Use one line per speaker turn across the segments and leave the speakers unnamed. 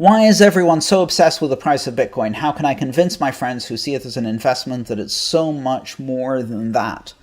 Why is everyone so obsessed with the price of Bitcoin? How can I convince my friends who see it as an investment that it's so much more than that?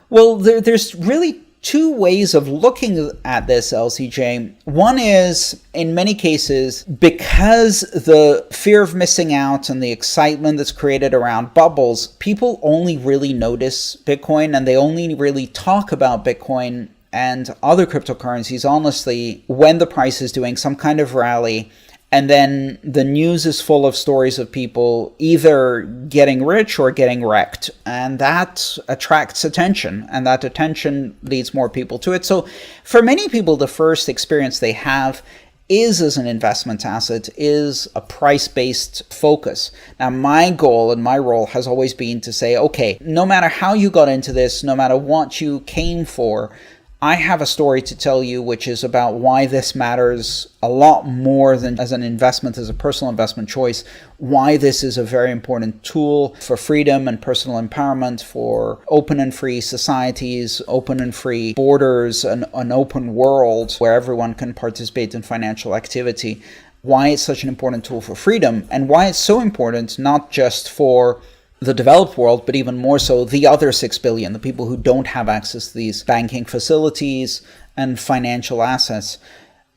Well, there's really two ways of looking at this, LCJ. One is, in many cases, because the fear of missing out and the excitement that's created around bubbles, people only really notice Bitcoin and they only really talk about Bitcoin and other cryptocurrencies, honestly, when the price is doing some kind of rally. And then the news is full of stories of people either getting rich or getting wrecked. And that attracts attention, and that attention leads more people to it. So for many people, the first experience they have is as an investment asset, is a price-based focus. Now, my goal and my role has always been to say, okay, no matter how you got into this, no matter what you came for, I have a story to tell you which is about why this matters a lot more than as an investment, as a personal investment choice, why this is a very important tool for freedom and personal empowerment, for open and free societies, open and free borders, an open world where everyone can participate in financial activity, why it's such an important tool for freedom, and why it's so important not just for the developed world, but even more so the other 6 billion, the people who don't have access to these banking facilities and financial assets.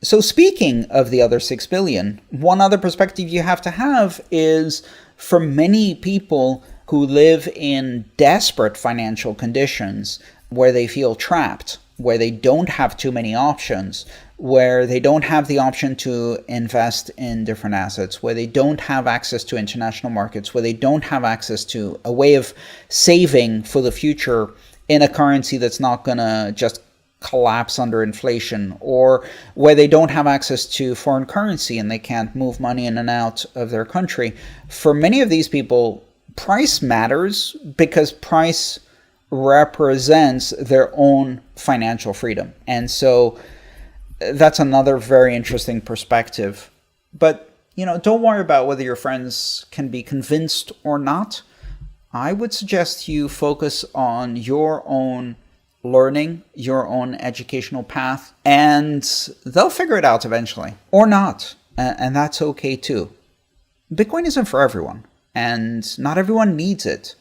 So speaking of the other 6 billion, one other perspective you have to have is for many people who live in desperate financial conditions where they feel trapped, where they don't have too many options, where they don't have the option to invest in different assets, where they don't have access to international markets, where they don't have access to a way of saving for the future in a currency that's not going to just collapse under inflation, or where they don't have access to foreign currency and they can't move money in and out of their country. For many of these people, price matters because price represents their own financial freedom. And so that's another very interesting perspective. But, don't worry about whether your friends can be convinced or not. I would suggest you focus on your own learning, your own educational path, and they'll figure it out eventually. Or not. And that's okay too. Bitcoin isn't for everyone, and not everyone needs it.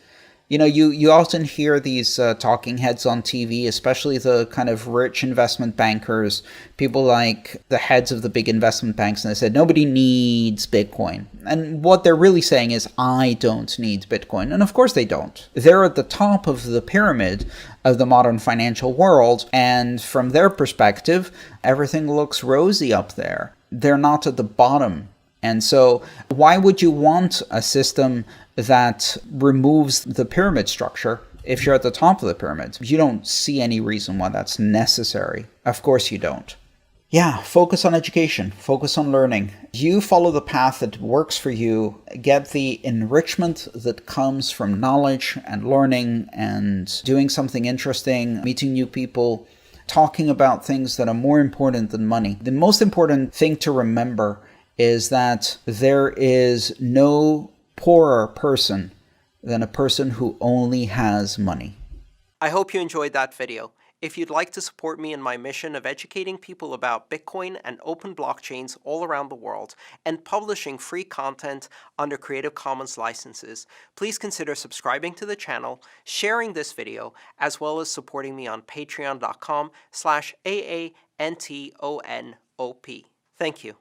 You often hear these talking heads on TV, especially the kind of rich investment bankers, people like the heads of the big investment banks, and they said, nobody needs Bitcoin. And what they're really saying is, I don't need Bitcoin. And of course they don't. They're at the top of the pyramid of the modern financial world, and from their perspective, everything looks rosy up there. They're not at the bottom. And so why would you want a system that removes the pyramid structure if you're at the top of the pyramid? You don't see any reason why that's necessary. Of course you don't. Yeah, focus on education, focus on learning. You follow the path that works for you, get the enrichment that comes from knowledge and learning and doing something interesting, meeting new people, talking about things that are more important than money. The most important thing to remember is that there is no poorer person than a person who only has money.
I hope you enjoyed that video. If you'd like to support me in my mission of educating people about Bitcoin and open blockchains all around the world and publishing free content under Creative Commons licenses, please consider subscribing to the channel, sharing this video, as well as supporting me on patreon.com/AANTONOP. Thank you.